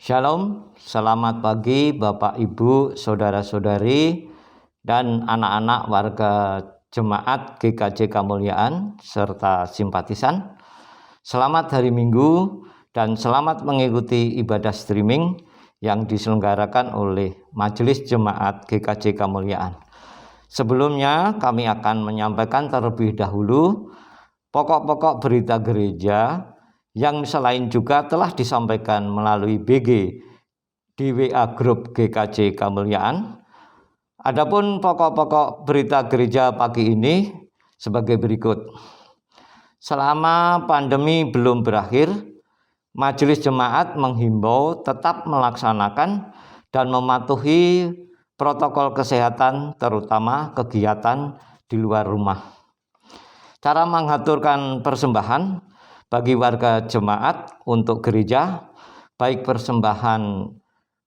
Shalom, selamat pagi Bapak Ibu, Saudara-saudari, dan anak-anak warga Jemaat GKJ Kemuliaan serta simpatisan. Selamat hari Minggu dan selamat mengikuti ibadah streaming yang diselenggarakan oleh Majelis Jemaat GKJ Kemuliaan. Sebelumnya kami akan menyampaikan terlebih dahulu pokok-pokok berita gereja yang selain juga telah disampaikan melalui BG di WA Grup GKJ Kemuliaan. Adapun pokok-pokok berita gereja pagi ini sebagai berikut. Selama pandemi belum berakhir, Majelis Jemaat menghimbau tetap melaksanakan dan mematuhi protokol kesehatan, terutama kegiatan di luar rumah. Cara mengaturkan persembahan bagi warga jemaat untuk gereja, baik persembahan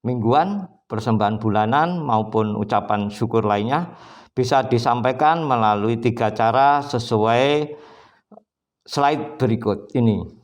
mingguan, persembahan bulanan, maupun ucapan syukur lainnya, bisa disampaikan melalui 3 cara sesuai slide berikut ini.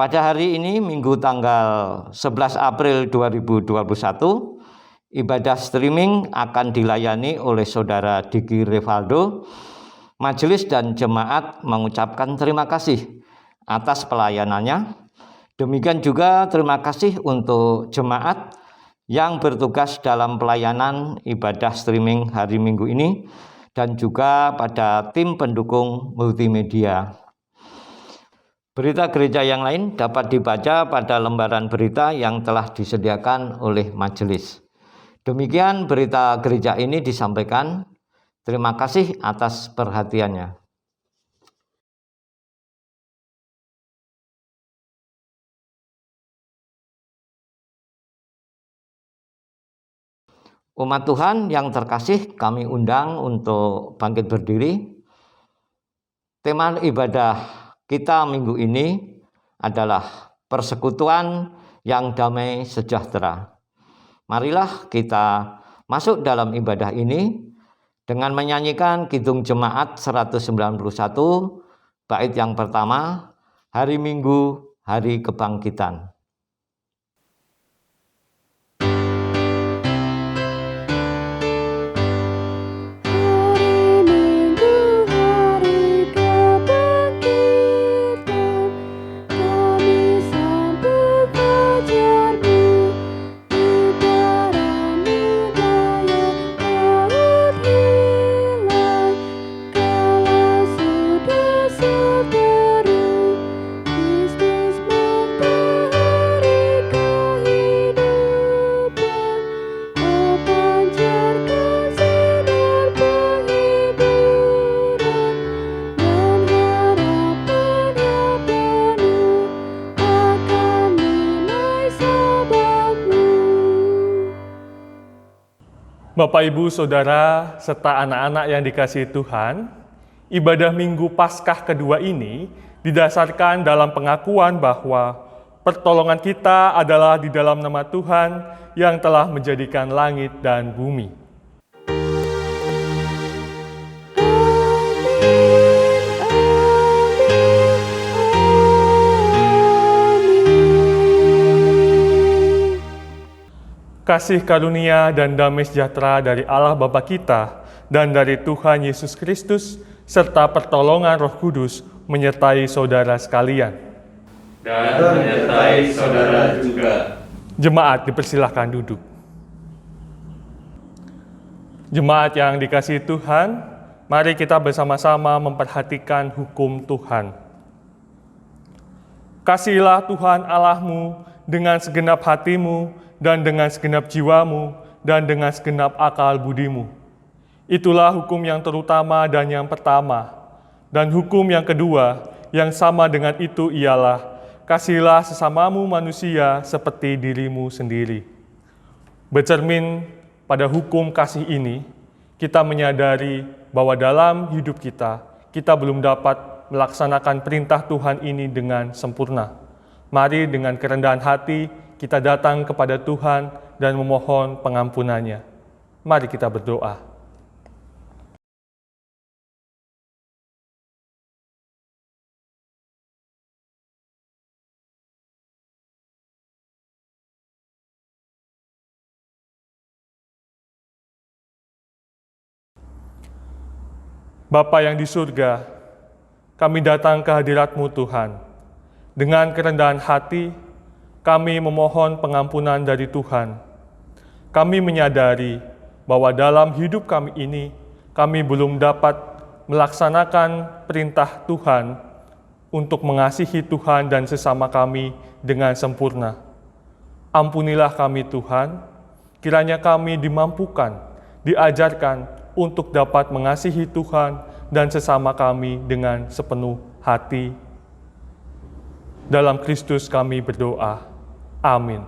Pada hari ini, Minggu tanggal 11 April 2021, ibadah streaming akan dilayani oleh Saudara Diki Rivaldo. Majelis dan jemaat mengucapkan terima kasih atas pelayanannya. Demikian juga terima kasih untuk jemaat yang bertugas dalam pelayanan ibadah streaming hari Minggu ini dan juga pada tim pendukung multimedia. Berita gereja yang lain dapat dibaca pada lembaran berita yang telah disediakan oleh majelis. Demikian berita gereja ini disampaikan. Terima kasih atas perhatiannya. Umat Tuhan yang terkasih, kami undang untuk bangkit berdiri. Tema ibadah kita minggu ini adalah persekutuan yang damai sejahtera. Marilah kita masuk dalam ibadah ini dengan menyanyikan Kidung Jemaat 191, bait yang pertama, Hari Minggu, Hari Kebangkitan. Bapak, Ibu, Saudara, serta anak-anak yang dikasihi Tuhan, ibadah Minggu Paskah kedua ini didasarkan dalam pengakuan bahwa pertolongan kita adalah di dalam nama Tuhan yang telah menjadikan langit dan bumi. Kasih karunia dan damai sejahtera dari Allah Bapa kita dan dari Tuhan Yesus Kristus serta pertolongan Roh Kudus menyertai saudara sekalian. Dan menyertai saudara juga. Jemaat dipersilahkan duduk. Jemaat yang dikasihi Tuhan, mari kita bersama-sama memperhatikan hukum Tuhan. Kasihilah Tuhan Allahmu dengan segenap hatimu, dan dengan segenap jiwamu, dan dengan segenap akal budimu. Itulah hukum yang terutama dan yang pertama. Dan hukum yang kedua, yang sama dengan itu ialah, kasihilah sesamamu manusia seperti dirimu sendiri. Bercermin pada hukum kasih ini, kita menyadari bahwa dalam hidup kita belum dapat melaksanakan perintah Tuhan ini dengan sempurna. Mari dengan kerendahan hati kita datang kepada Tuhan dan memohon pengampunannya. Mari kita berdoa. Bapa yang di surga, kami datang ke hadirat-Mu Tuhan. Dengan kerendahan hati, kami memohon pengampunan dari Tuhan. Kami menyadari bahwa dalam hidup kami ini, kami belum dapat melaksanakan perintah Tuhan untuk mengasihi Tuhan dan sesama kami dengan sempurna. Ampunilah kami Tuhan, kiranya kami dimampukan, diajarkan untuk dapat mengasihi Tuhan dan sesama kami dengan sepenuh hati. Dalam Kristus kami berdoa. Amin.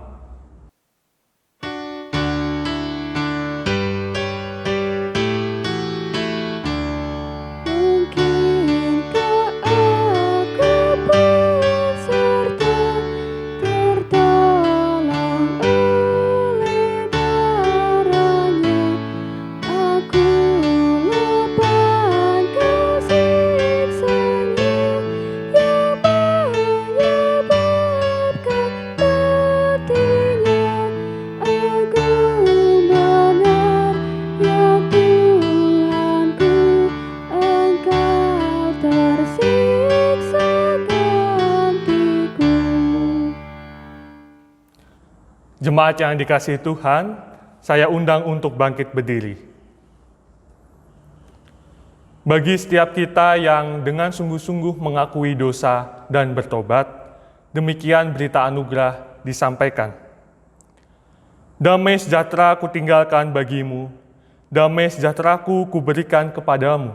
Jemaat yang dikasihi Tuhan, saya undang untuk bangkit berdiri. Bagi setiap kita yang dengan sungguh-sungguh mengakui dosa dan bertobat, demikian berita anugerah disampaikan. Damai sejahtera kutinggalkan bagimu, damai sejahteraku kuberikan kepadamu,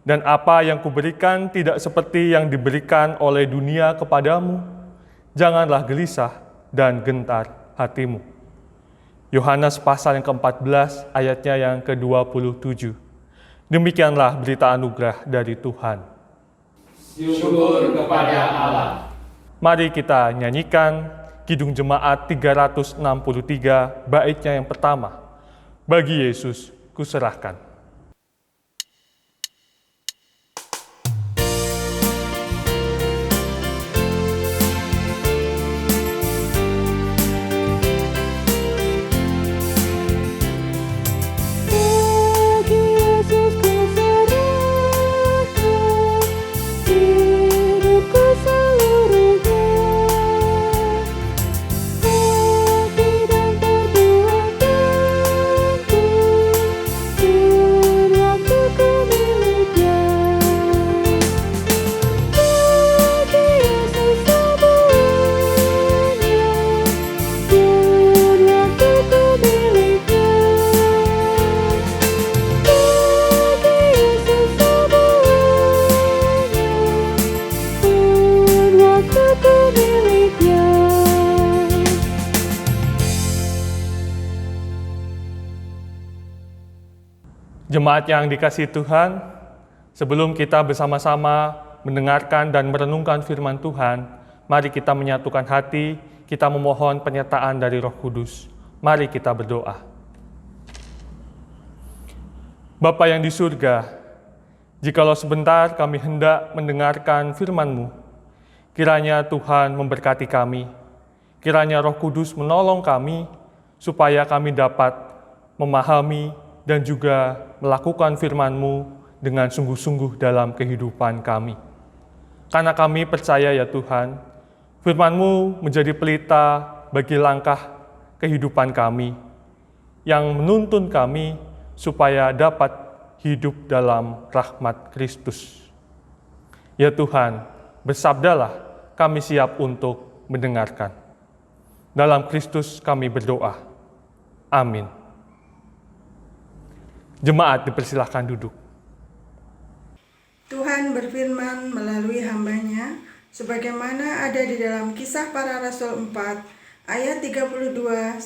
dan apa yang kuberikan tidak seperti yang diberikan oleh dunia kepadamu. Janganlah gelisah dan gentar hatimu. Yohanes pasal yang ke-14 ayatnya yang ke-27. Demikianlah berita anugerah dari Tuhan. Syukur kepada Allah. Mari kita nyanyikan Kidung Jemaat 363 baitnya yang pertama. Bagi Yesus kuserahkan. Jemaat yang dikasihi Tuhan, sebelum kita bersama-sama mendengarkan dan merenungkan firman Tuhan, mari kita menyatukan hati, kita memohon penyertaan dari Roh Kudus. Mari kita berdoa. Bapa yang di surga, jikalau sebentar kami hendak mendengarkan firman-Mu, kiranya Tuhan memberkati kami, kiranya Roh Kudus menolong kami, supaya kami dapat memahami dan juga melakukan firman-Mu dengan sungguh-sungguh dalam kehidupan kami. Karena kami percaya ya Tuhan, firman-Mu menjadi pelita bagi langkah kehidupan kami, yang menuntun kami supaya dapat hidup dalam rahmat Kristus. Ya Tuhan, bersabdalah, kami siap untuk mendengarkan. Dalam Kristus kami berdoa. Amin. Jemaat dipersilahkan duduk. Tuhan berfirman melalui hamba-Nya, sebagaimana ada di dalam Kisah Para Rasul 4, ayat 32-35.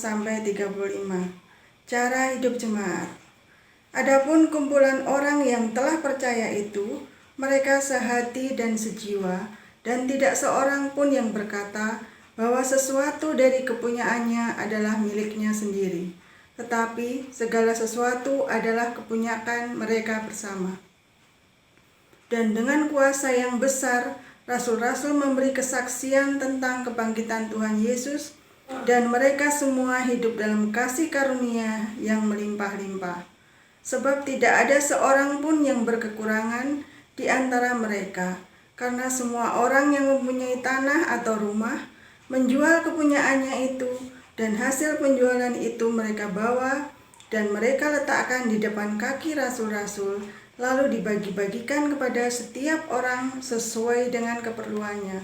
Cara hidup jemaat. Adapun kumpulan orang yang telah percaya itu, mereka sehati dan sejiwa, dan tidak seorang pun yang berkata bahwa sesuatu dari kepunyaannya adalah miliknya sendiri, tetapi segala sesuatu adalah kepunyaan mereka bersama. Dan dengan kuasa yang besar, rasul-rasul memberi kesaksian tentang kebangkitan Tuhan Yesus, dan mereka semua hidup dalam kasih karunia yang melimpah-limpah. Sebab tidak ada seorang pun yang berkekurangan di antara mereka, karena semua orang yang mempunyai tanah atau rumah menjual kepunyaannya itu, dan hasil penjualan itu mereka bawa dan mereka letakkan di depan kaki rasul-rasul, lalu dibagi-bagikan kepada setiap orang sesuai dengan keperluannya.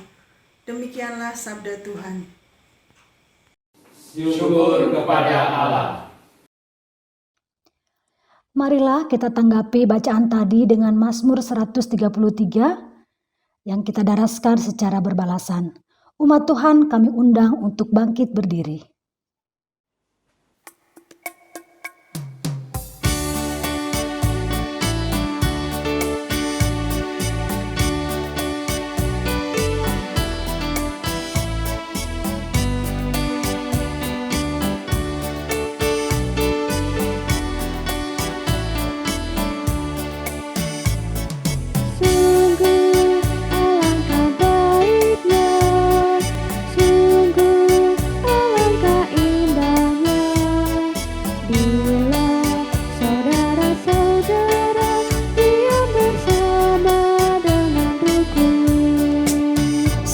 Demikianlah sabda Tuhan. Syukur kepada Allah. Marilah kita tanggapi bacaan tadi dengan Mazmur 133 yang kita daraskan secara berbalasan. Umat Tuhan kami undang untuk bangkit berdiri.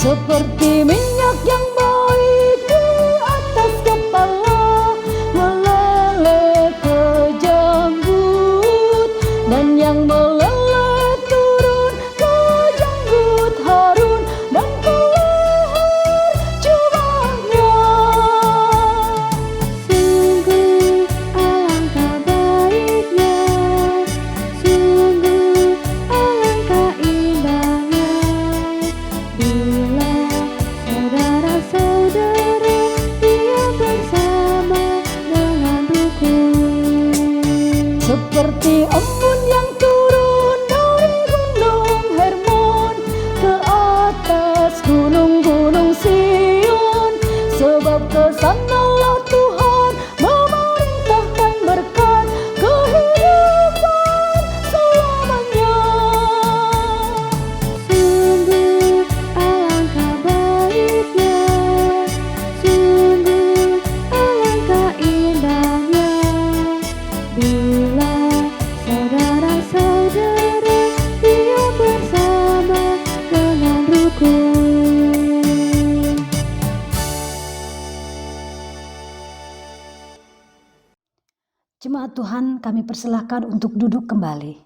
Seperti minyak yang baik di atas kepala, meleleh ke janggut, dan yang meleleh turun ke janggut Harun dan ke leher jubahnya. Sungguh alangkah baiknya, sungguh alangkah indahnya, bila saudara-saudara diam bersama dengan rukun. Seperti embun yang turun dari gunung Hermon ke atas gunung-gunung Sion, sebab kesanalah Tuhan memerintahkan berkat kehidupan selamanya. Sungguh alangkah baiknya, sungguh alangkah indahnya, bila saudara-saudara diam bersama dengan rukun. Jemaat Tuhan, kami persilahkan untuk duduk kembali.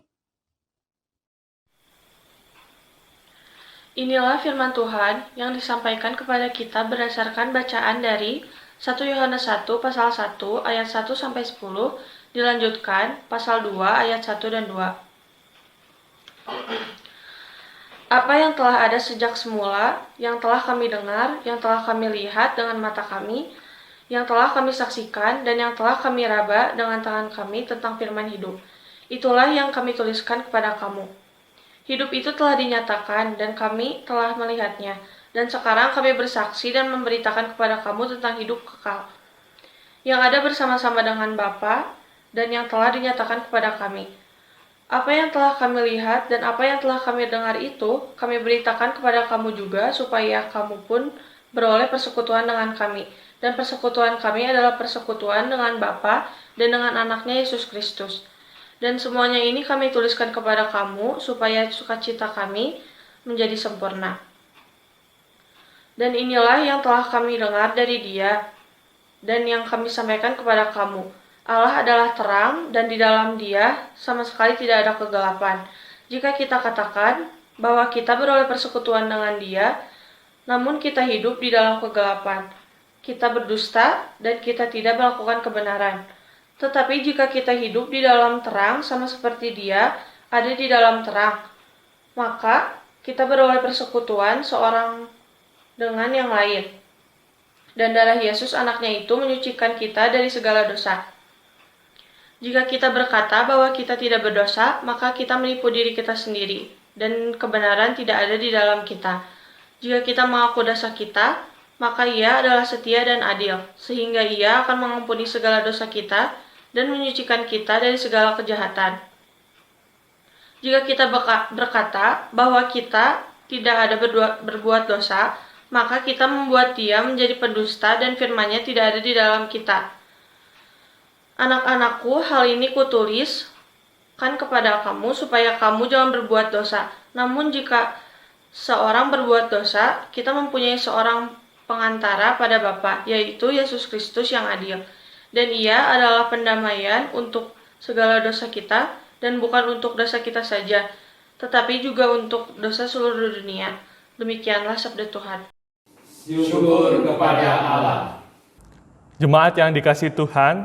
Inilah firman Tuhan yang disampaikan kepada kita berdasarkan bacaan dari 1 Yohanes 1 pasal 1 ayat 1 sampai 10, dilanjutkan pasal 2 ayat 1 dan 2. Apa yang telah ada sejak semula, yang telah kami dengar, yang telah kami lihat dengan mata kami, yang telah kami saksikan, dan yang telah kami raba dengan tangan kami tentang firman hidup. Itulah yang kami tuliskan kepada kamu. Hidup itu telah dinyatakan, dan kami telah melihatnya, dan sekarang kami bersaksi dan memberitakan kepada kamu tentang hidup kekal, yang ada bersama-sama dengan Bapa, dan yang telah dinyatakan kepada kami. Apa yang telah kami lihat dan apa yang telah kami dengar itu, kami beritakan kepada kamu juga, supaya kamu pun beroleh persekutuan dengan kami. Dan persekutuan kami adalah persekutuan dengan Bapa dan dengan Anaknya Yesus Kristus. Dan semuanya ini kami tuliskan kepada kamu, supaya sukacita kami menjadi sempurna. Dan inilah yang telah kami dengar dari Dia, dan yang kami sampaikan kepada kamu. Allah adalah terang, dan di dalam Dia sama sekali tidak ada kegelapan. Jika kita katakan bahwa kita beroleh persekutuan dengan Dia, namun kita hidup di dalam kegelapan, kita berdusta dan kita tidak melakukan kebenaran. Tetapi jika kita hidup di dalam terang sama seperti Dia ada di dalam terang, maka kita beroleh persekutuan seorang dengan yang lain. Dan darah Yesus Anaknya itu menyucikan kita dari segala dosa. Jika kita berkata bahwa kita tidak berdosa, maka kita menipu diri kita sendiri, dan kebenaran tidak ada di dalam kita. Jika kita mengaku dosa kita, maka Ia adalah setia dan adil, sehingga Ia akan mengampuni segala dosa kita dan menyucikan kita dari segala kejahatan. Jika kita berkata bahwa kita tidak ada berbuat dosa, maka kita membuat Dia menjadi pendusta dan firman-Nya tidak ada di dalam kita. Anak-anakku, hal ini kutulis kan kepada kamu supaya kamu jangan berbuat dosa. Namun jika seorang berbuat dosa, kita mempunyai seorang pengantara pada Bapa, yaitu Yesus Kristus yang adil. Dan Ia adalah pendamaian untuk segala dosa kita, dan bukan untuk dosa kita saja, tetapi juga untuk dosa seluruh dunia. Demikianlah sabda Tuhan. Syukur kepada Allah. Jemaat yang dikasihi Tuhan,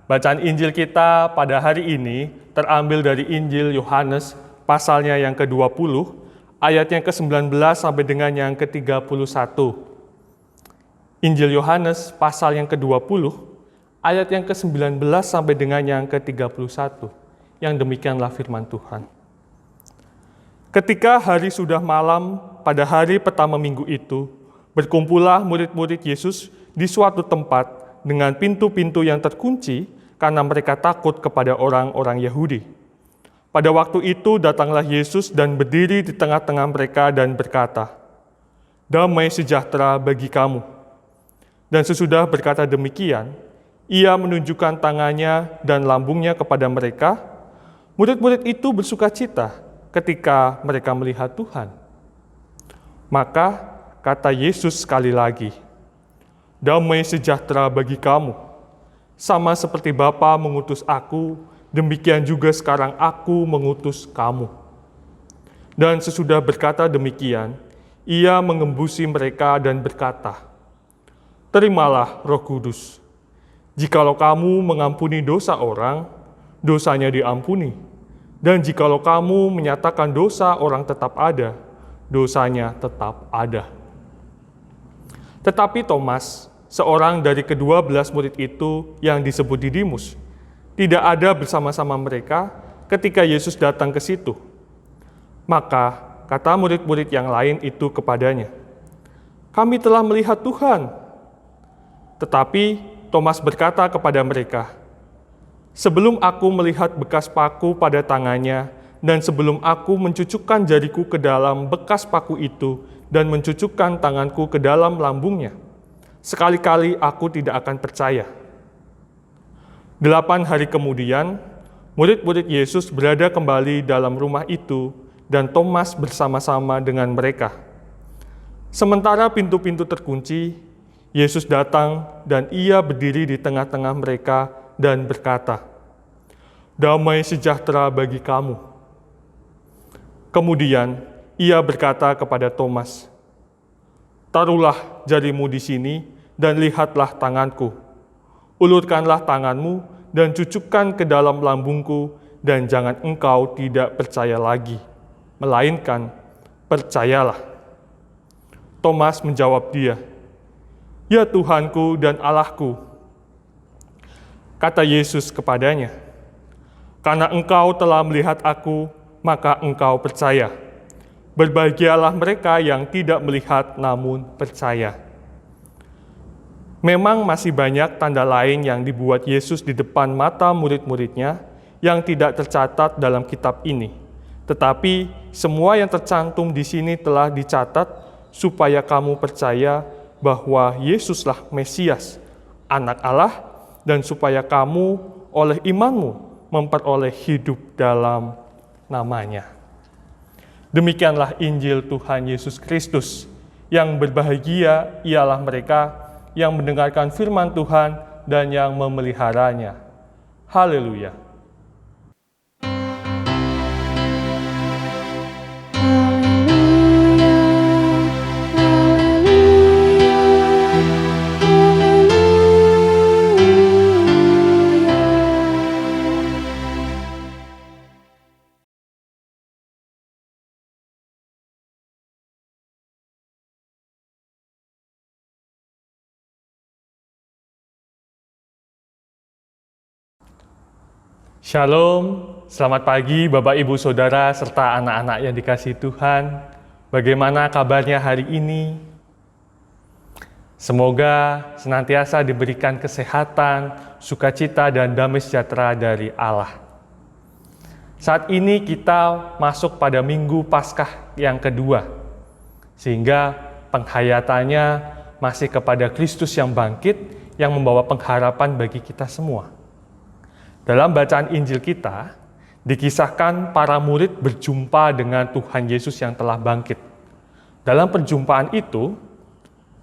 bacaan Injil kita pada hari ini terambil dari Injil Yohanes pasalnya yang ke-20, ayatnya ke-19 sampai dengan yang ke-31. Injil Yohanes pasal yang ke-20, ayat yang ke-19 sampai dengan yang ke-31. Yang demikianlah firman Tuhan. Ketika hari sudah malam pada hari pertama minggu itu, berkumpullah murid-murid Yesus di suatu tempat dengan pintu-pintu yang terkunci karena mereka takut kepada orang-orang Yahudi. Pada waktu itu datanglah Yesus dan berdiri di tengah-tengah mereka dan berkata, "Damai sejahtera bagi kamu." Dan sesudah berkata demikian, Ia menunjukkan tangannya dan lambungnya kepada mereka. Murid-murid itu bersukacita ketika mereka melihat Tuhan. Maka kata Yesus sekali lagi, "Damai sejahtera bagi kamu. Sama seperti Bapa mengutus aku, demikian juga sekarang aku mengutus kamu." Dan sesudah berkata demikian, Ia mengembusi mereka dan berkata, "Terimalah Roh Kudus. Jikalau kamu mengampuni dosa orang, dosanya diampuni. Dan jikalau kamu menyatakan dosa orang tetap ada, dosanya tetap ada." Tetapi Thomas, seorang dari ke-12 murid itu yang disebut Didimus, tidak ada bersama-sama mereka ketika Yesus datang ke situ. Maka kata murid-murid yang lain itu kepadanya, "Kami telah melihat Tuhan." Tetapi Thomas berkata kepada mereka, "Sebelum aku melihat bekas paku pada tangannya, dan sebelum aku mencucukkan jariku ke dalam bekas paku itu, dan mencucukkan tanganku ke dalam lambungnya, sekali-kali aku tidak akan percaya." 8 hari kemudian, murid-murid Yesus berada kembali dalam rumah itu, dan Thomas bersama-sama dengan mereka. Sementara pintu-pintu terkunci, Yesus datang dan Ia berdiri di tengah-tengah mereka dan berkata, "Damai sejahtera bagi kamu." Kemudian Ia berkata kepada Thomas, "Taruhlah jarimu di sini dan lihatlah tanganku. Ulurkanlah tanganmu dan cucukkan ke dalam lambungku, dan jangan engkau tidak percaya lagi, melainkan percayalah." Thomas menjawab Dia, "Ya Tuhanku dan Allahku." Kata Yesus kepadanya, "Karena engkau telah melihat aku, maka engkau percaya. Berbahagialah mereka yang tidak melihat namun percaya." Memang masih banyak tanda lain yang dibuat Yesus di depan mata murid-muridnya yang tidak tercatat dalam kitab ini. Tetapi semua yang tercantum di sini telah dicatat supaya kamu percaya bahwa Yesuslah Mesias, Anak Allah, dan supaya kamu oleh imanmu memperoleh hidup dalam nama-Nya. Demikianlah Injil Tuhan Yesus Kristus. Yang berbahagia ialah mereka yang mendengarkan firman Tuhan dan yang memeliharanya. Haleluya. Shalom, selamat pagi Bapak Ibu Saudara serta anak-anak yang dikasihi Tuhan. Bagaimana kabarnya hari ini? Semoga senantiasa diberikan kesehatan, sukacita, dan damai sejahtera dari Allah. Saat ini kita masuk pada Minggu Paskah yang kedua, sehingga penghayatannya masih kepada Kristus yang bangkit, yang membawa pengharapan bagi kita semua. Dalam bacaan Injil kita, dikisahkan para murid berjumpa dengan Tuhan Yesus yang telah bangkit. Dalam perjumpaan itu,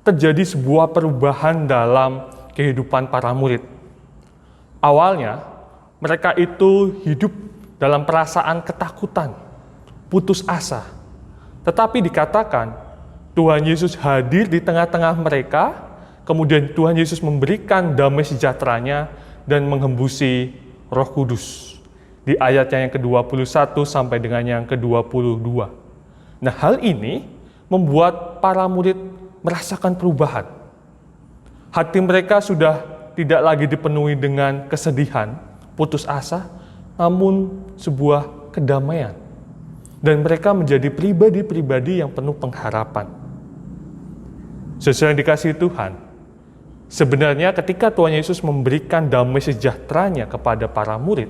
terjadi sebuah perubahan dalam kehidupan para murid. Awalnya, mereka itu hidup dalam perasaan ketakutan, putus asa. Tetapi dikatakan, Tuhan Yesus hadir di tengah-tengah mereka, kemudian Tuhan Yesus memberikan damai sejahteranya dan menghembusi Roh Kudus di ayatnya yang ke-21 sampai dengan yang ke-22. Nah, hal ini membuat para murid merasakan perubahan. Hati mereka sudah tidak lagi dipenuhi dengan kesedihan, putus asa, namun sebuah kedamaian. Dan mereka menjadi pribadi-pribadi yang penuh pengharapan. Sesuai yang dikasihi Tuhan, sebenarnya ketika Tuhan Yesus memberikan damai sejahteranya kepada para murid,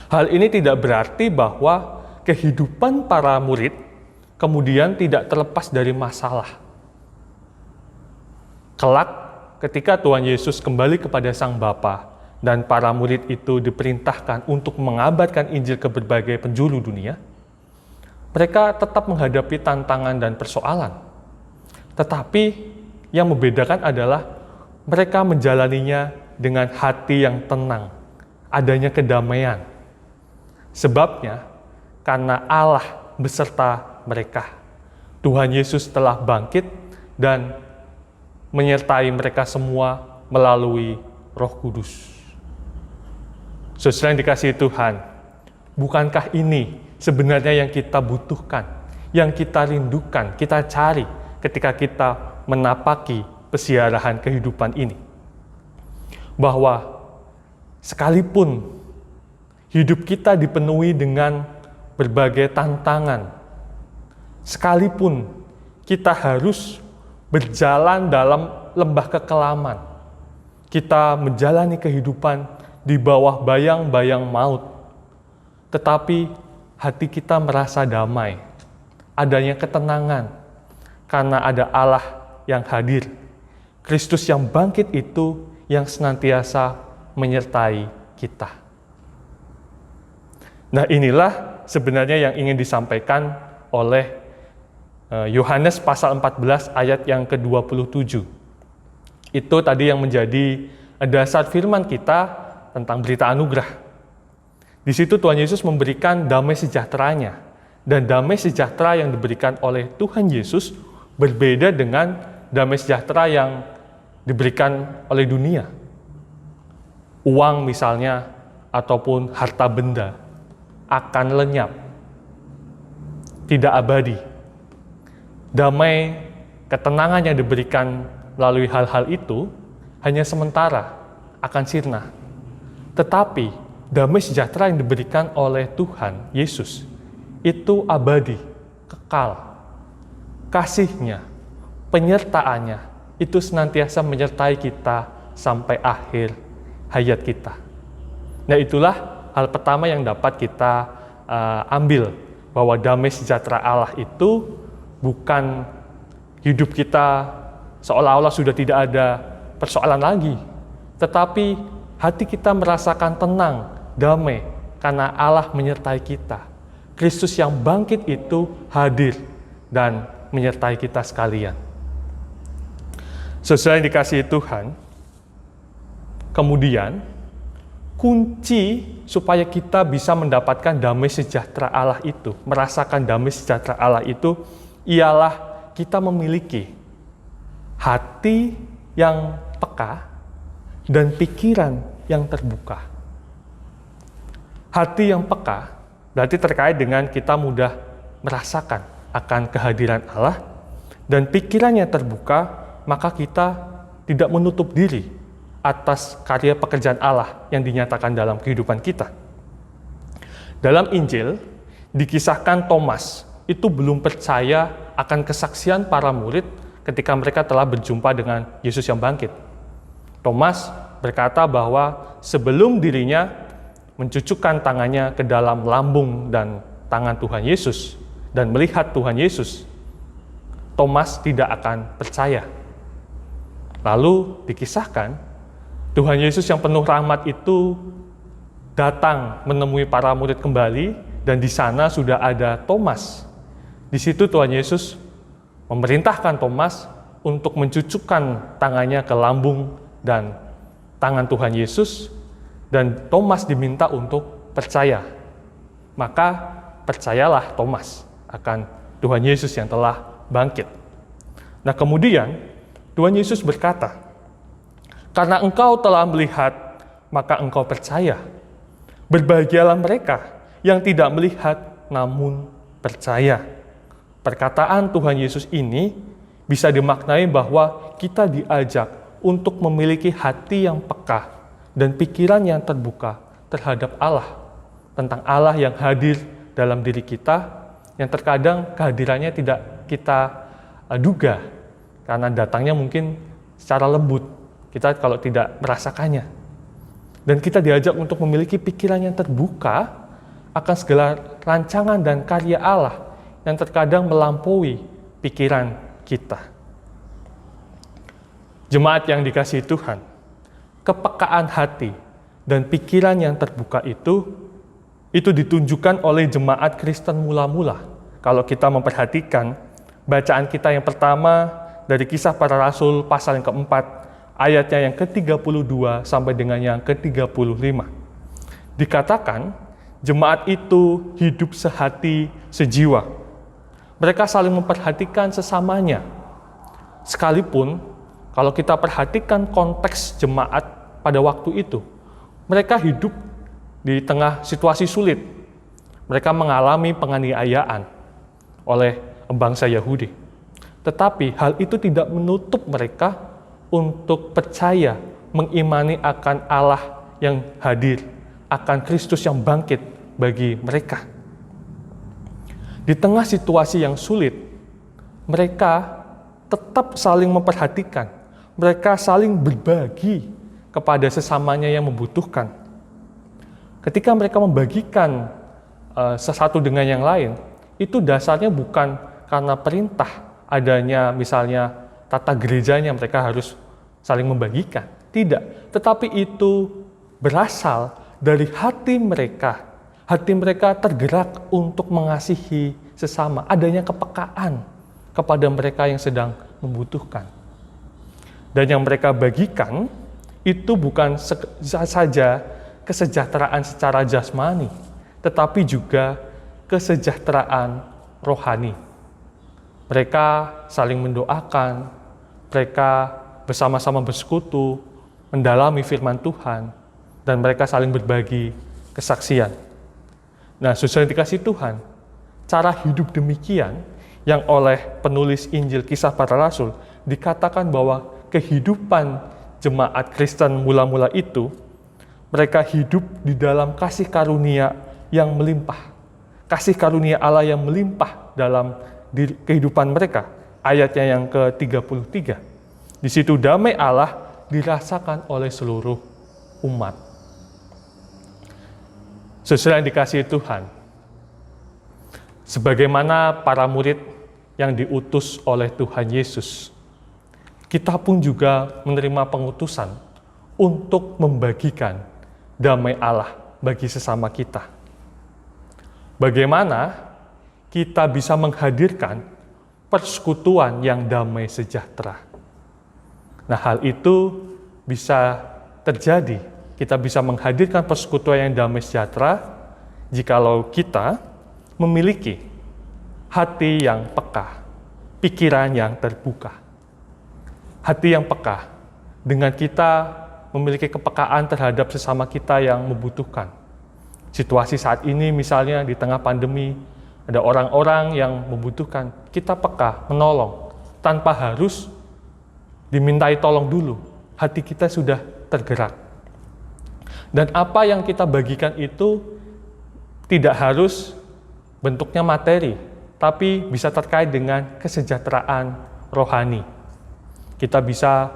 hal ini tidak berarti bahwa kehidupan para murid kemudian tidak terlepas dari masalah. Kelak, ketika Tuhan Yesus kembali kepada Sang Bapa dan para murid itu diperintahkan untuk mengabarkan Injil ke berbagai penjuru dunia, mereka tetap menghadapi tantangan dan persoalan. Tetapi yang membedakan adalah mereka menjalaninya dengan hati yang tenang, adanya kedamaian. Sebabnya, karena Allah beserta mereka. Tuhan Yesus telah bangkit dan menyertai mereka semua melalui Roh Kudus. Saudara yang dikasihi Tuhan, bukankah ini sebenarnya yang kita butuhkan, yang kita rindukan, kita cari ketika kita menapaki pesiarahan kehidupan ini? Bahwa sekalipun hidup kita dipenuhi dengan berbagai tantangan, sekalipun kita harus berjalan dalam lembah kekelaman, kita menjalani kehidupan di bawah bayang-bayang maut, tetapi hati kita merasa damai, adanya ketenangan, karena ada Allah yang hadir. Kristus yang bangkit itu yang senantiasa menyertai kita. Nah, inilah sebenarnya yang ingin disampaikan oleh Yohanes pasal 14 ayat yang ke-27. Itu tadi yang menjadi dasar firman kita tentang berita anugerah. Di situ Tuhan Yesus memberikan damai sejahteranya, dan damai sejahtera yang diberikan oleh Tuhan Yesus berbeda dengan damai sejahtera yang diberikan oleh dunia. Uang misalnya, ataupun harta benda akan lenyap, tidak abadi. Damai, ketenangan yang diberikan melalui hal-hal itu hanya sementara, akan sirna. Tetapi damai sejahtera yang diberikan oleh Tuhan Yesus itu abadi, kekal. Kasih-Nya, penyertaannya itu senantiasa menyertai kita sampai akhir hayat kita. Nah, itulah hal pertama yang dapat kita ambil, bahwa damai sejahtera Allah itu bukan hidup kita seolah-olah sudah tidak ada persoalan lagi, tetapi hati kita merasakan tenang, damai, karena Allah menyertai kita. Kristus yang bangkit itu hadir dan menyertai kita sekalian. Saudara yang dikasihi Tuhan, kemudian kunci supaya kita bisa mendapatkan damai sejahtera Allah itu, merasakan damai sejahtera Allah itu, ialah kita memiliki hati yang peka dan pikiran yang terbuka. Hati yang peka berarti terkait dengan kita mudah merasakan akan kehadiran Allah, dan pikirannya terbuka, maka kita tidak menutup diri atas karya pekerjaan Allah yang dinyatakan dalam kehidupan kita. Dalam Injil, dikisahkan Thomas itu belum percaya akan kesaksian para murid ketika mereka telah berjumpa dengan Yesus yang bangkit. Thomas berkata bahwa sebelum dirinya mencucukkan tangannya ke dalam lambung dan tangan Tuhan Yesus dan melihat Tuhan Yesus, Thomas tidak akan percaya. Lalu dikisahkan, Tuhan Yesus yang penuh rahmat itu datang menemui para murid kembali, dan di sana sudah ada Thomas. Di situ Tuhan Yesus memerintahkan Thomas untuk mencucukkan tangannya ke lambung dan tangan Tuhan Yesus, dan Thomas diminta untuk percaya. Maka percayalah Thomas akan Tuhan Yesus yang telah bangkit. Nah, kemudian Tuhan Yesus berkata, "Karena engkau telah melihat, maka engkau percaya. Berbahagialah mereka yang tidak melihat namun percaya." Perkataan Tuhan Yesus ini bisa dimaknai bahwa kita diajak untuk memiliki hati yang peka dan pikiran yang terbuka terhadap Allah, tentang Allah yang hadir dalam diri kita, yang terkadang kehadirannya tidak kita duga, karena datangnya mungkin secara lembut, kita kalau tidak merasakannya. Dan kita diajak untuk memiliki pikiran yang terbuka akan segala rancangan dan karya Allah yang terkadang melampaui pikiran kita. Jemaat yang dikasihi Tuhan, kepekaan hati dan pikiran yang terbuka itu ditunjukkan oleh jemaat Kristen mula-mula. Kalau kita memperhatikan bacaan kita yang pertama dari Kisah Para Rasul pasal yang keempat, ayatnya yang ke-32 sampai dengan yang ke-35. Dikatakan, jemaat itu hidup sehati, sejiwa. Mereka saling memperhatikan sesamanya. Sekalipun, kalau kita perhatikan konteks jemaat pada waktu itu, mereka hidup di tengah situasi sulit. Mereka mengalami penganiayaan oleh bangsa Yahudi. Tetapi hal itu tidak menutup mereka untuk percaya, mengimani akan Allah yang hadir, akan Kristus yang bangkit bagi mereka. Di tengah situasi yang sulit, mereka tetap saling memperhatikan, mereka saling berbagi kepada sesamanya yang membutuhkan. Ketika mereka membagikan sesuatu dengan yang lain, itu dasarnya bukan karena perintah adanya misalnya tata gerejanya mereka harus saling membagikan. Tidak, tetapi itu berasal dari hati mereka. Hati mereka tergerak untuk mengasihi sesama, adanya kepekaan kepada mereka yang sedang membutuhkan. Dan yang mereka bagikan itu bukan saja kesejahteraan secara jasmani, tetapi juga kesejahteraan rohani. Mereka saling mendoakan, mereka bersama-sama bersekutu, mendalami firman Tuhan, dan mereka saling berbagi kesaksian. Nah, saudara yang dikasihi Tuhan, cara hidup demikian yang oleh penulis Injil Kisah Para Rasul dikatakan bahwa kehidupan jemaat Kristen mula-mula itu, mereka hidup di dalam kasih karunia yang melimpah. Kasih karunia Allah yang melimpah dalam kehidupan mereka. Ayatnya yang ke-33. Di situ damai Allah dirasakan oleh seluruh umat. Saudara yang dikasihi Tuhan, sebagaimana para murid yang diutus oleh Tuhan Yesus, kita pun juga menerima pengutusan untuk membagikan damai Allah bagi sesama kita. Bagaimana kita bisa menghadirkan persekutuan yang damai sejahtera? Nah, hal itu bisa terjadi. Kita bisa menghadirkan persekutuan yang damai sejahtera jikalau kita memiliki hati yang peka, pikiran yang terbuka. Hati yang peka dengan kita memiliki kepekaan terhadap sesama kita yang membutuhkan. Situasi saat ini misalnya di tengah pandemi, ada orang-orang yang membutuhkan, kita peka, menolong, tanpa harus dimintai tolong dulu. Hati kita sudah tergerak. Dan apa yang kita bagikan itu tidak harus bentuknya materi, tapi bisa terkait dengan kesejahteraan rohani. Kita bisa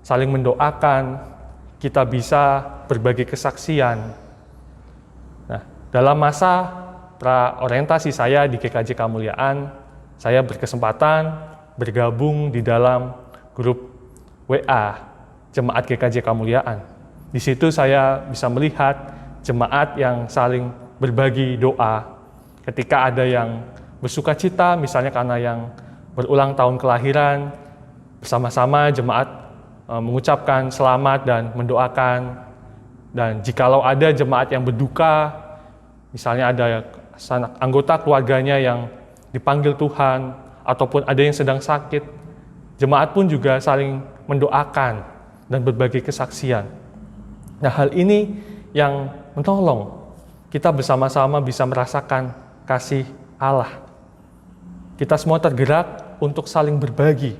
saling mendoakan, kita bisa berbagi kesaksian. Nah, dalam masa praorientasi saya di GKJ Kemuliaan, saya berkesempatan bergabung di dalam grup WA Jemaat GKJ Kemuliaan. Di situ saya bisa melihat jemaat yang saling berbagi doa. Ketika ada yang bersuka cita, misalnya karena yang berulang tahun kelahiran, bersama-sama jemaat mengucapkan selamat dan mendoakan. Dan jikalau ada jemaat yang berduka, misalnya ada anggota keluarganya yang dipanggil Tuhan, ataupun ada yang sedang sakit, jemaat pun juga saling mendoakan dan berbagi kesaksian. Nah, hal ini yang menolong kita bersama-sama bisa merasakan kasih Allah. Kita semua tergerak untuk saling berbagi,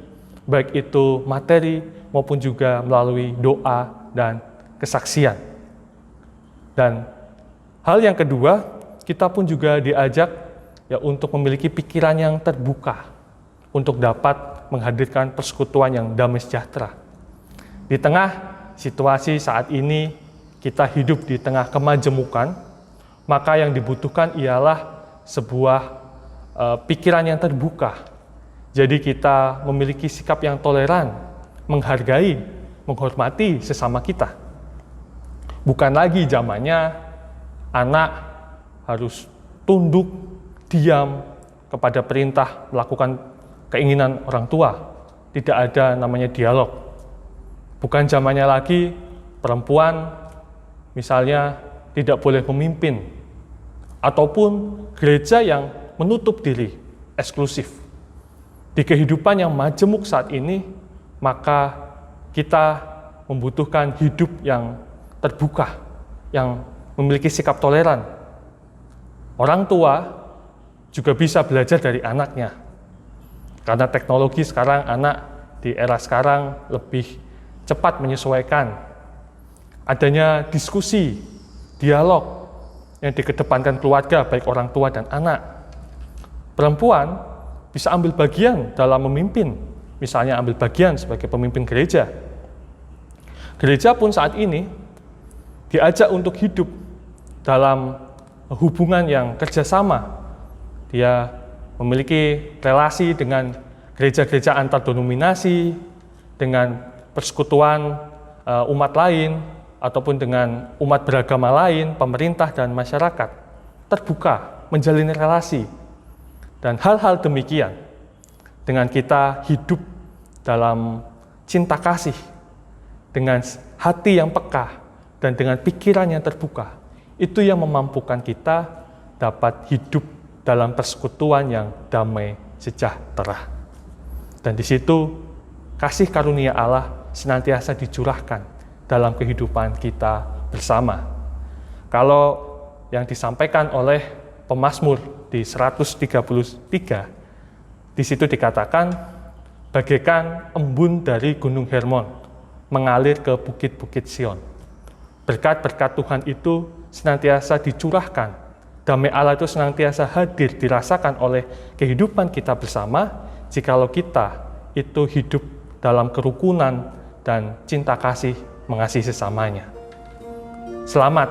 baik itu materi maupun juga melalui doa dan kesaksian. Dan hal yang kedua, kita pun juga diajak ya untuk memiliki pikiran yang terbuka untuk dapat menghadirkan persekutuan yang damai sejahtera. Di tengah situasi saat ini kita hidup di tengah kemajemukan, maka yang dibutuhkan ialah sebuah pikiran yang terbuka. Jadi kita memiliki sikap yang toleran, menghargai, menghormati sesama kita. Bukan lagi zamannya anak harus tunduk, diam kepada perintah, melakukan keinginan orang tua. Tidak ada namanya dialog. Bukan zamannya lagi perempuan misalnya tidak boleh memimpin, ataupun gereja yang menutup diri, eksklusif. Di kehidupan yang majemuk saat ini, maka kita membutuhkan hidup yang terbuka, yang memiliki sikap toleran. Orang tua juga bisa belajar dari anaknya. Karena teknologi sekarang, anak di era sekarang lebih cepat menyesuaikan. Adanya diskusi, dialog yang dikedepankan keluarga, baik orang tua dan anak. Perempuan bisa ambil bagian dalam memimpin, misalnya ambil bagian sebagai pemimpin gereja. Gereja pun saat ini diajak untuk hidup dalam hubungan yang kerjasama. Dia memiliki relasi dengan gereja-gereja antar denominasi, dengan persekutuan umat lain, ataupun dengan umat beragama lain, pemerintah dan masyarakat, terbuka, menjalin relasi. Dan hal-hal demikian, dengan kita hidup dalam cinta kasih, dengan hati yang peka, dan dengan pikiran yang terbuka, itu yang memampukan kita dapat hidup dalam persekutuan yang damai sejahtera. Dan di situ kasih karunia Allah senantiasa dicurahkan dalam kehidupan kita bersama. Kalau yang disampaikan oleh pemazmur di 133, di situ dikatakan, bagaikan embun dari Gunung Hermon mengalir ke bukit-bukit Sion. Berkat-berkat Tuhan itu senantiasa dicurahkan. Damai Allah itu senantiasa hadir, dirasakan oleh kehidupan kita bersama, jikalau kita itu hidup dalam kerukunan dan cinta kasih mengasihi sesamanya. Selamat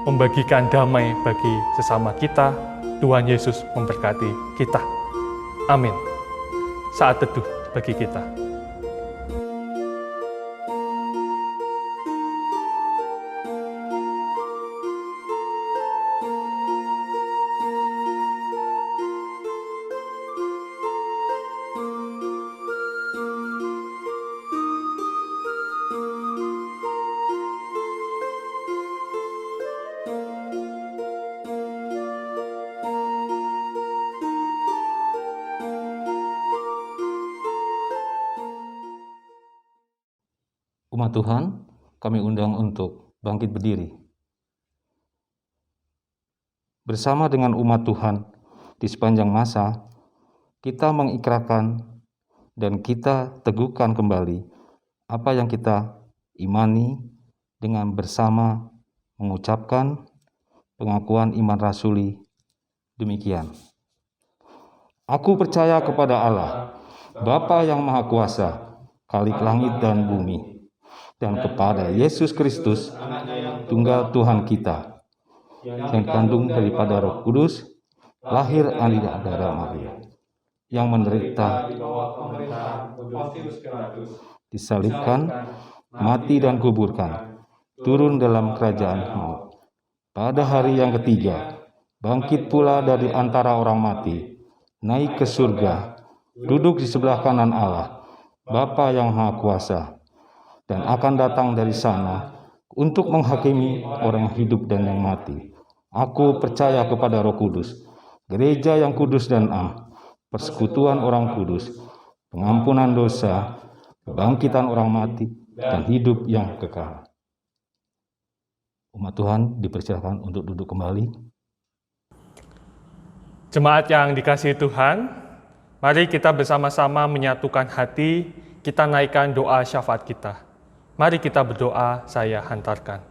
membagikan damai bagi sesama kita. Tuhan Yesus memberkati kita. Amin. Saat teduh bagi kita. Umat Tuhan, kami undang untuk bangkit berdiri. Bersama dengan umat Tuhan di sepanjang masa, kita mengikrarkan dan kita teguhkan kembali apa yang kita imani, dengan bersama mengucapkan pengakuan iman rasuli demikian. Aku percaya kepada Allah, Bapa yang Maha Kuasa, Khalik langit dan bumi, dan kepada Yesus Kristus, Tunggal Tuhan kita, yang dikandung daripada Roh Kudus, lahir dari darah Maria, yang menderita, disalibkan, mati dan kuburkan, turun dalam kerajaan maut. Pada hari yang ketiga, bangkit pula dari antara orang mati, naik ke surga, duduk di sebelah kanan Allah, Bapa yang Maha Kuasa, dan akan datang dari sana untuk menghakimi orang yang hidup dan yang mati. Aku percaya kepada Roh Kudus, gereja yang kudus dan am, persekutuan orang kudus, pengampunan dosa, kebangkitan orang mati, dan hidup yang kekal. Umat Tuhan dipersilakan untuk duduk kembali. Jemaat yang dikasihi Tuhan, mari kita bersama-sama menyatukan hati, kita naikkan doa syafaat kita. Mari kita berdoa, saya hantarkan.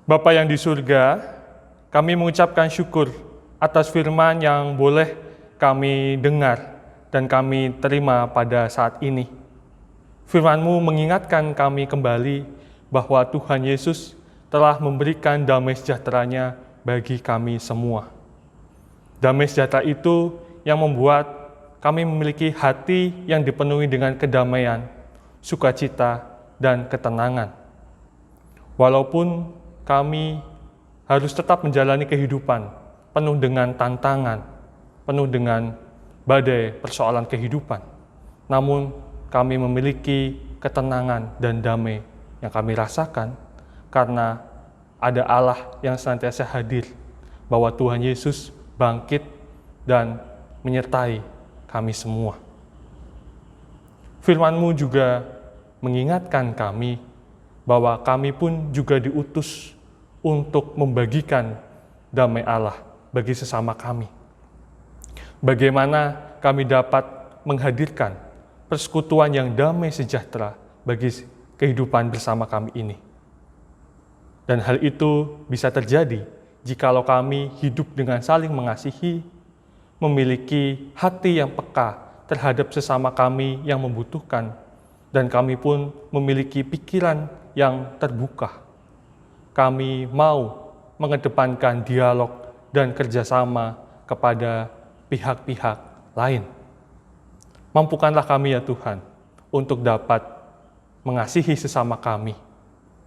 Bapa yang di surga, kami mengucapkan syukur atas firman yang boleh kami dengar dan kami terima pada saat ini. Firman-Mu mengingatkan kami kembali bahwa Tuhan Yesus telah memberikan damai sejahtera-Nya bagi kami semua. Damai sejahtera itu yang membuat kami memiliki hati yang dipenuhi dengan kedamaian, sukacita, dan ketenangan. Walaupun kami harus tetap menjalani kehidupan penuh dengan tantangan, penuh dengan badai persoalan kehidupan, namun kami memiliki ketenangan dan damai yang kami rasakan karena ada Allah yang senantiasa hadir, bahwa Tuhan Yesus bangkit dan menyertai kami semua. Firman-Mu juga mengingatkan kami bahwa kami pun juga diutus untuk membagikan damai Allah bagi sesama kami. Bagaimana kami dapat menghadirkan persekutuan yang damai sejahtera bagi kehidupan bersama kami ini. Dan hal itu bisa terjadi jikalau kami hidup dengan saling mengasihi, memiliki hati yang peka terhadap sesama kami yang membutuhkan, dan kami pun memiliki pikiran yang terbuka. Kami mau mengedepankan dialog dan kerjasama kepada pihak-pihak lain. Mampukanlah kami ya Tuhan untuk dapat mengasihi sesama kami,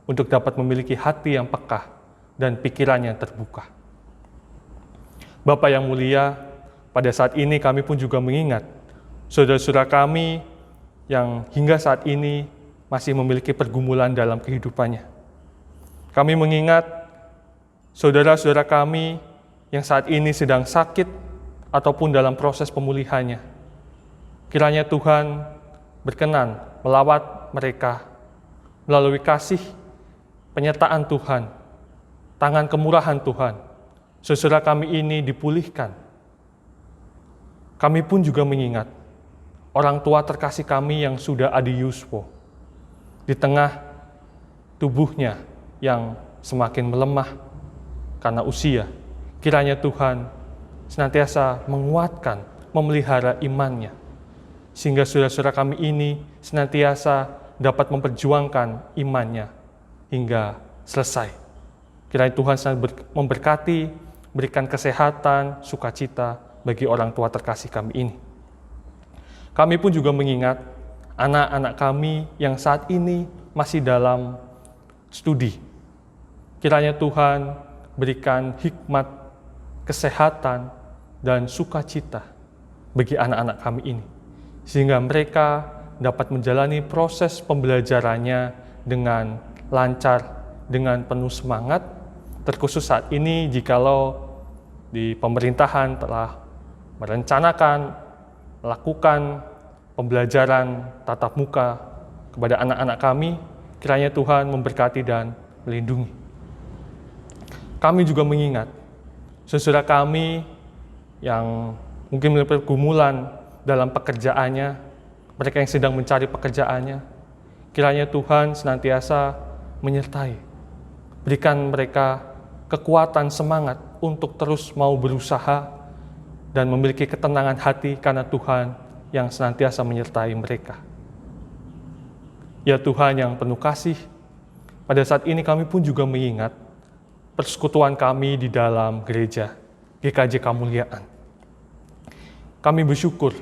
untuk dapat memiliki hati yang peka dan pikiran yang terbuka. Bapa yang mulia, pada saat ini kami pun juga mengingat saudara-saudara kami yang hingga saat ini masih memiliki pergumulan dalam kehidupannya. Kami mengingat saudara-saudara kami yang saat ini sedang sakit ataupun dalam proses pemulihannya. Kiranya Tuhan berkenan melawat mereka melalui kasih penyertaan Tuhan, tangan kemurahan Tuhan. Saudara kami ini dipulihkan. Kami pun juga mengingat orang tua terkasih kami yang sudah adiuswo, di tengah tubuhnya yang semakin melemah karena usia. Kiranya Tuhan senantiasa menguatkan, memelihara imannya, sehingga saudara-saudara kami ini senantiasa dapat memperjuangkan imannya hingga selesai. Kiranya Tuhan memberkati, berikan kesehatan, sukacita bagi orang tua terkasih kami ini. Kami pun juga mengingat anak-anak kami yang saat ini masih dalam studi. Kiranya Tuhan berikan hikmat, kesehatan, dan sukacita bagi anak-anak kami ini, sehingga mereka dapat menjalani proses pembelajarannya dengan lancar, dengan penuh semangat, terkhusus saat ini jikalau di pemerintahan telah merencanakan, melakukan pembelajaran tatap muka kepada anak-anak kami. Kiranya Tuhan memberkati dan melindungi. Kami juga mengingat saudara kami yang mungkin memiliki pergumulan dalam pekerjaannya, mereka yang sedang mencari pekerjaannya. Kiranya Tuhan senantiasa menyertai. Berikan mereka kekuatan semangat untuk terus mau berusaha dan memiliki ketenangan hati karena Tuhan yang senantiasa menyertai mereka. Ya Tuhan yang penuh kasih, pada saat ini kami pun juga mengingat persekutuan kami di dalam gereja GKJ Kemuliaan. Kami bersyukur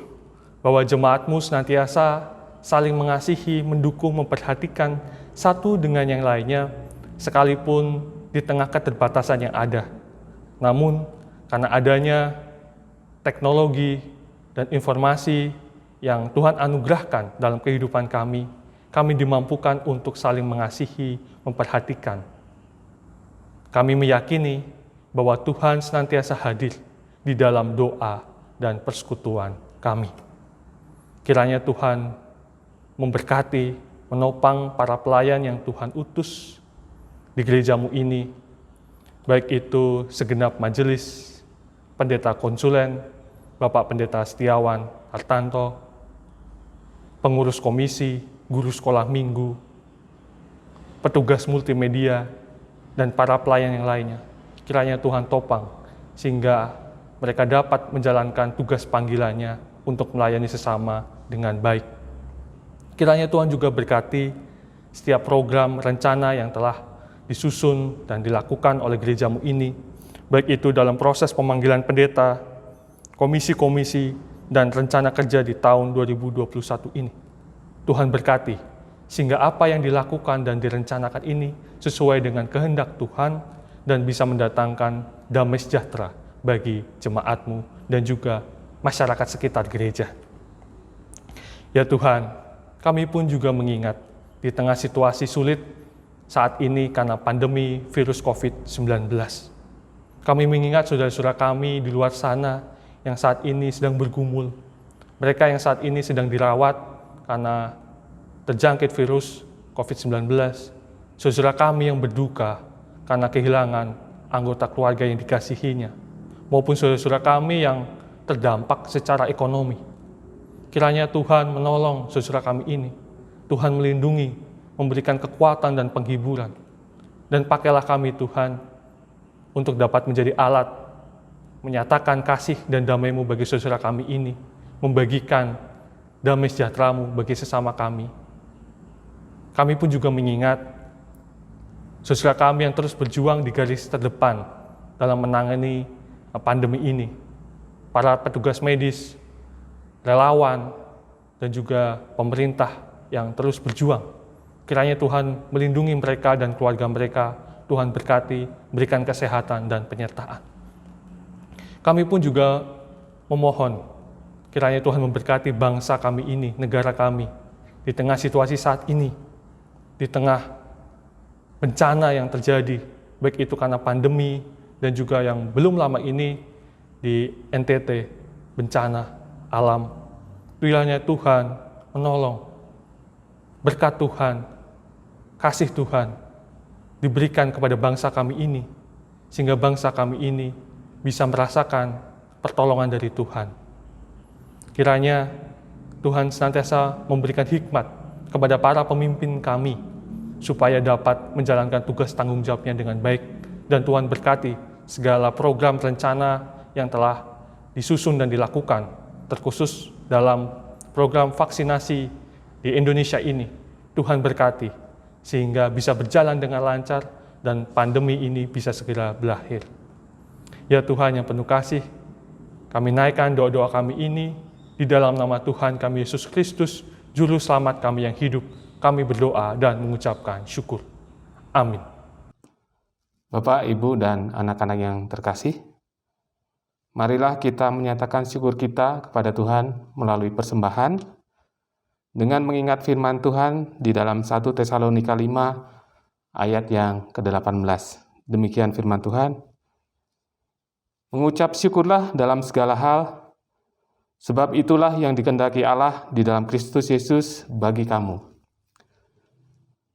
bahwa jemaat-Mu senantiasa saling mengasihi, mendukung, memperhatikan satu dengan yang lainnya, sekalipun di tengah keterbatasan yang ada. Namun, karena adanya teknologi dan informasi yang Tuhan anugerahkan dalam kehidupan kami dimampukan untuk saling mengasihi, memperhatikan. Kami meyakini bahwa Tuhan senantiasa hadir di dalam doa dan persekutuan kami. Kiranya Tuhan memberkati, menopang para pelayan yang Tuhan utus di gereja-Mu ini, baik itu segenap majelis, pendeta konsulen, Bapak Pendeta Setiawan Hartanto, pengurus komisi, guru sekolah minggu, petugas multimedia, dan para pelayan yang lainnya. Kiranya Tuhan topang, sehingga mereka dapat menjalankan tugas panggilannya untuk melayani sesama dengan baik. Kiranya Tuhan juga berkati setiap program rencana yang telah disusun dan dilakukan oleh gereja-Mu ini, baik itu dalam proses pemanggilan pendeta, komisi-komisi, dan rencana kerja di tahun 2021 ini. Tuhan berkati, sehingga apa yang dilakukan dan direncanakan ini sesuai dengan kehendak Tuhan dan bisa mendatangkan damai sejahtera bagi jemaat-Mu dan juga masyarakat sekitar gereja. Ya Tuhan, kami pun juga mengingat di tengah situasi sulit saat ini karena pandemi virus COVID-19. Kami mengingat saudara-saudara kami di luar sana yang saat ini sedang bergumul. Mereka yang saat ini sedang dirawat karena terjangkit virus COVID-19. Saudara kami yang berduka karena kehilangan anggota keluarga yang dikasihinya. Maupun saudara-saudara kami yang terdampak secara ekonomi. Kiranya Tuhan menolong saudara kami ini. Tuhan melindungi, memberikan kekuatan dan penghiburan. Dan pakailah kami Tuhan untuk dapat menjadi alat menyatakan kasih dan damai-Mu bagi saudara kami ini. Membagikan damai sejahtera-Mu bagi sesama kami. Kami pun juga mengingat saudara kami yang terus berjuang di garis terdepan dalam menangani pandemi ini. Para petugas medis, relawan, dan juga pemerintah yang terus berjuang. Kiranya Tuhan melindungi mereka dan keluarga mereka, Tuhan berkati, berikan kesehatan dan penyertaan. Kami pun juga memohon, kiranya Tuhan memberkati bangsa kami ini, negara kami, di tengah situasi saat ini, di tengah bencana yang terjadi, baik itu karena pandemi, dan juga yang belum lama ini di NTT, bencana alam. Kiranya Tuhan menolong, berkat Tuhan, kasih Tuhan diberikan kepada bangsa kami ini, sehingga bangsa kami ini bisa merasakan pertolongan dari Tuhan. Kiranya Tuhan senantiasa memberikan hikmat kepada para pemimpin kami, supaya dapat menjalankan tugas tanggung jawabnya dengan baik, dan Tuhan berkati segala program rencana yang telah disusun dan dilakukan, terkhusus dalam program vaksinasi di Indonesia ini. Tuhan berkati, sehingga bisa berjalan dengan lancar dan pandemi ini bisa segera berakhir. Ya Tuhan yang penuh kasih, kami naikkan doa-doa kami ini di dalam nama Tuhan kami Yesus Kristus, Juru Selamat kami yang hidup. Kami berdoa dan mengucapkan syukur. Amin. Bapak, Ibu, dan anak-anak yang terkasih, marilah kita menyatakan syukur kita kepada Tuhan melalui persembahan dengan mengingat firman Tuhan di dalam 1 Tesalonika 5 ayat yang ke-18. Demikian firman Tuhan. Mengucap syukurlah dalam segala hal, sebab itulah yang dikehendaki Allah di dalam Kristus Yesus bagi kamu.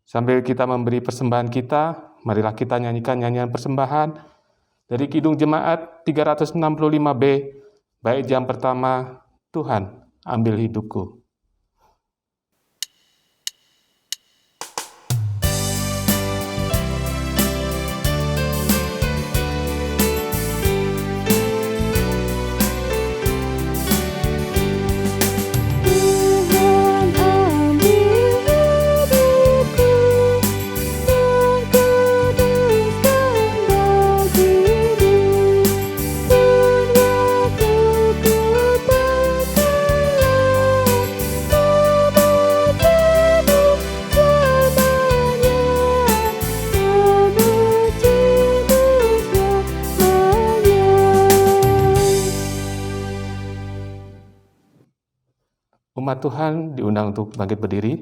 Sambil kita memberi persembahan kita, marilah kita nyanyikan nyanyian persembahan dari Kidung Jemaat 365B, bait yang pertama, Tuhan ambil hidupku. Umat Tuhan diundang untuk bangkit berdiri.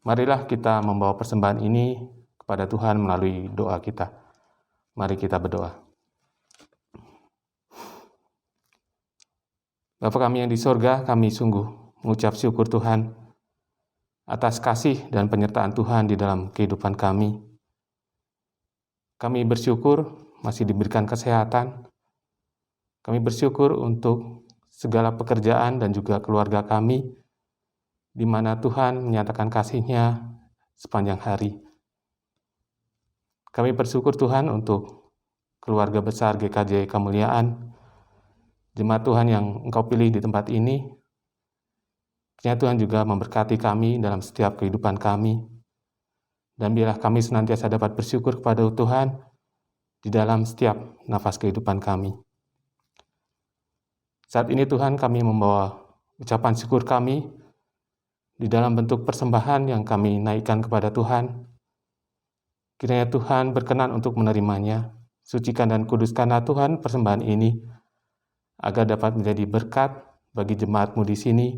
Marilah kita membawa persembahan ini kepada Tuhan melalui doa kita. Mari kita berdoa. Bapa kami yang di sorga, kami sungguh mengucap syukur Tuhan atas kasih dan penyertaan Tuhan di dalam kehidupan kami. Kami bersyukur masih diberikan kesehatan. Kami bersyukur untuk segala pekerjaan dan juga keluarga kami, di mana Tuhan menyatakan kasih-Nya sepanjang hari. Kami bersyukur Tuhan untuk keluarga besar GKJ Kemuliaan, jemaat Tuhan yang Engkau pilih di tempat ini. Kiranya Tuhan juga memberkati kami dalam setiap kehidupan kami. Dan biarlah kami senantiasa dapat bersyukur kepada Tuhan di dalam setiap nafas kehidupan kami. Saat ini Tuhan, kami membawa ucapan syukur kami di dalam bentuk persembahan yang kami naikkan kepada Tuhan. Kiranya Tuhan berkenan untuk menerimanya. Sucikan dan kuduskanlah Tuhan persembahan ini, agar dapat menjadi berkat bagi jemaat-Mu di sini,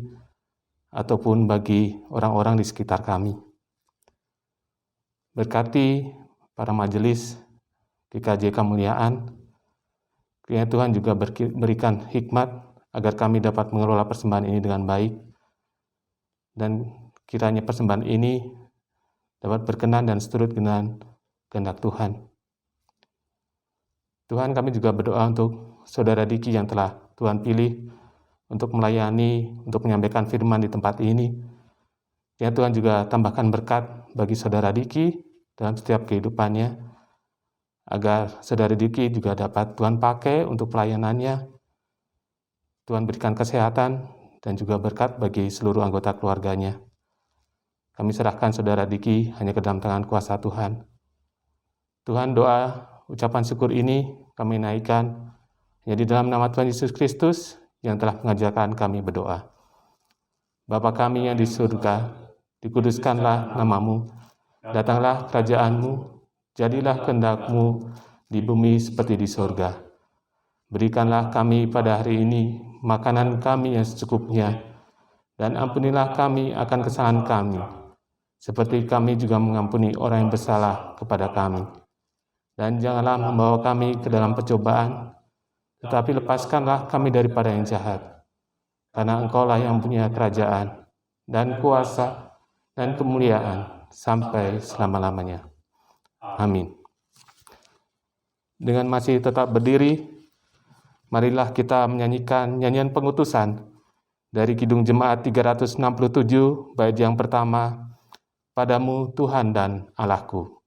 ataupun bagi orang-orang di sekitar kami. Berkati para majelis GKJ Kemuliaan, kiranya Tuhan juga berikan hikmat agar kami dapat mengelola persembahan ini dengan baik, dan kiranya persembahan ini dapat berkenan dan seturut dengan kehendak Tuhan. Tuhan, kami juga berdoa untuk Saudara Diki yang telah Tuhan pilih untuk melayani, untuk menyampaikan firman di tempat ini. Ya Tuhan, juga tambahkan berkat bagi Saudara Diki dalam setiap kehidupannya, agar Saudara Diki juga dapat Tuhan pakai untuk pelayanannya. Tuhan berikan kesehatan dan juga berkat bagi seluruh anggota keluarganya. Kami serahkan Saudara Diki hanya ke dalam tangan kuasa Tuhan. Tuhan, doa ucapan syukur ini kami naikkan hanya di dalam nama Tuhan Yesus Kristus yang telah mengajarkan kami berdoa. Bapa kami yang di surga, dikuduskanlah nama-Mu, datanglah kerajaan-Mu, jadilah kehendak-Mu di bumi seperti di surga. Berikanlah kami pada hari ini makanan kami yang secukupnya, dan ampunilah kami akan kesalahan kami, seperti kami juga mengampuni orang yang bersalah kepada kami. Dan janganlah membawa kami ke dalam percobaan, tetapi lepaskanlah kami daripada yang jahat. Karena Engkau-lah yang punya kerajaan, dan kuasa, dan kemuliaan, sampai selama-lamanya. Amin. Dengan masih tetap berdiri, marilah kita menyanyikan nyanyian pengutusan dari Kidung Jemaat 367, bait yang pertama, Padamu Tuhan dan Allahku.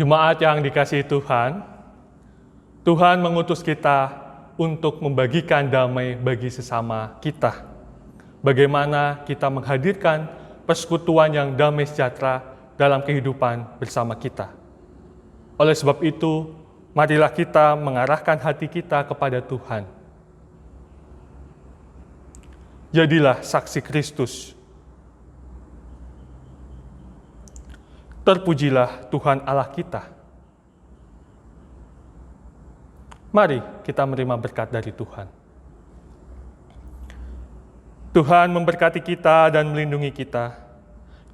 Jemaat yang dikasihi Tuhan, Tuhan mengutus kita untuk membagikan damai bagi sesama kita. Bagaimana kita menghadirkan persekutuan yang damai sejahtera dalam kehidupan bersama kita. Oleh sebab itu, marilah kita mengarahkan hati kita kepada Tuhan. Jadilah saksi Kristus. Terpujilah Tuhan Allah kita. Mari kita menerima berkat dari Tuhan. Tuhan memberkati kita dan melindungi kita.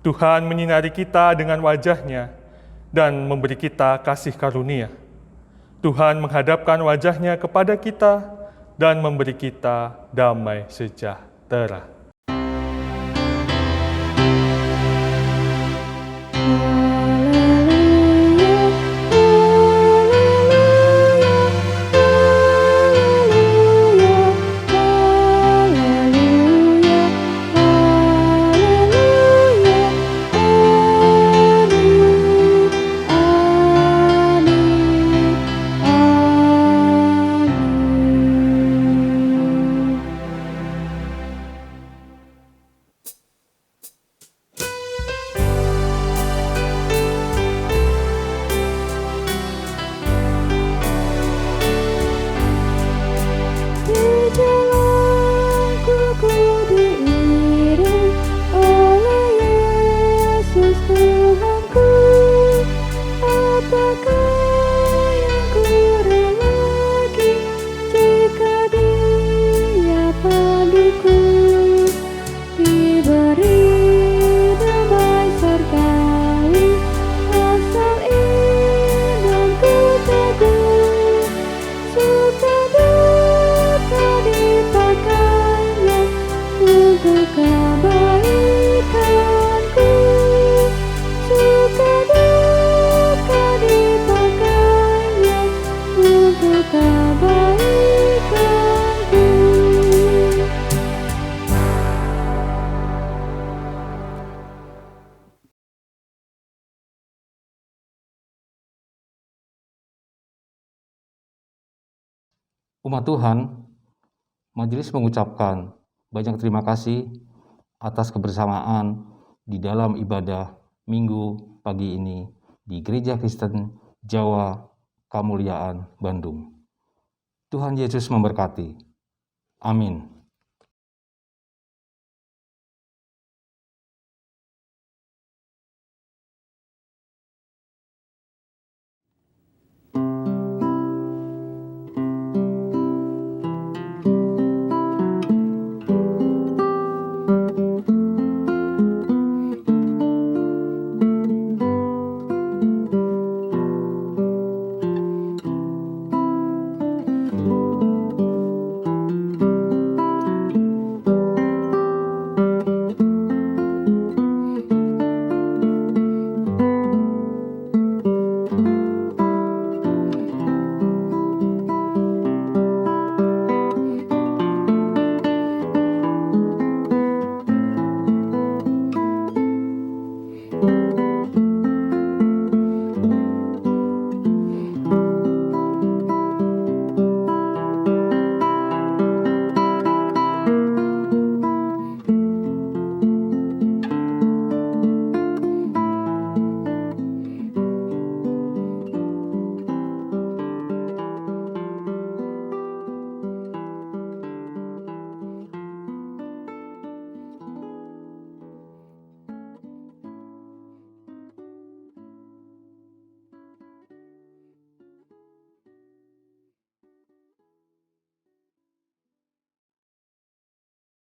Tuhan menyinari kita dengan wajah-Nya dan memberi kita kasih karunia. Tuhan menghadapkan wajah-Nya kepada kita dan memberi kita damai sejahtera. Umat Tuhan, majelis mengucapkan banyak terima kasih atas kebersamaan di dalam ibadah Minggu pagi ini di Gereja Kristen Jawa Kamuliaan Bandung. Tuhan Yesus memberkati. Amin.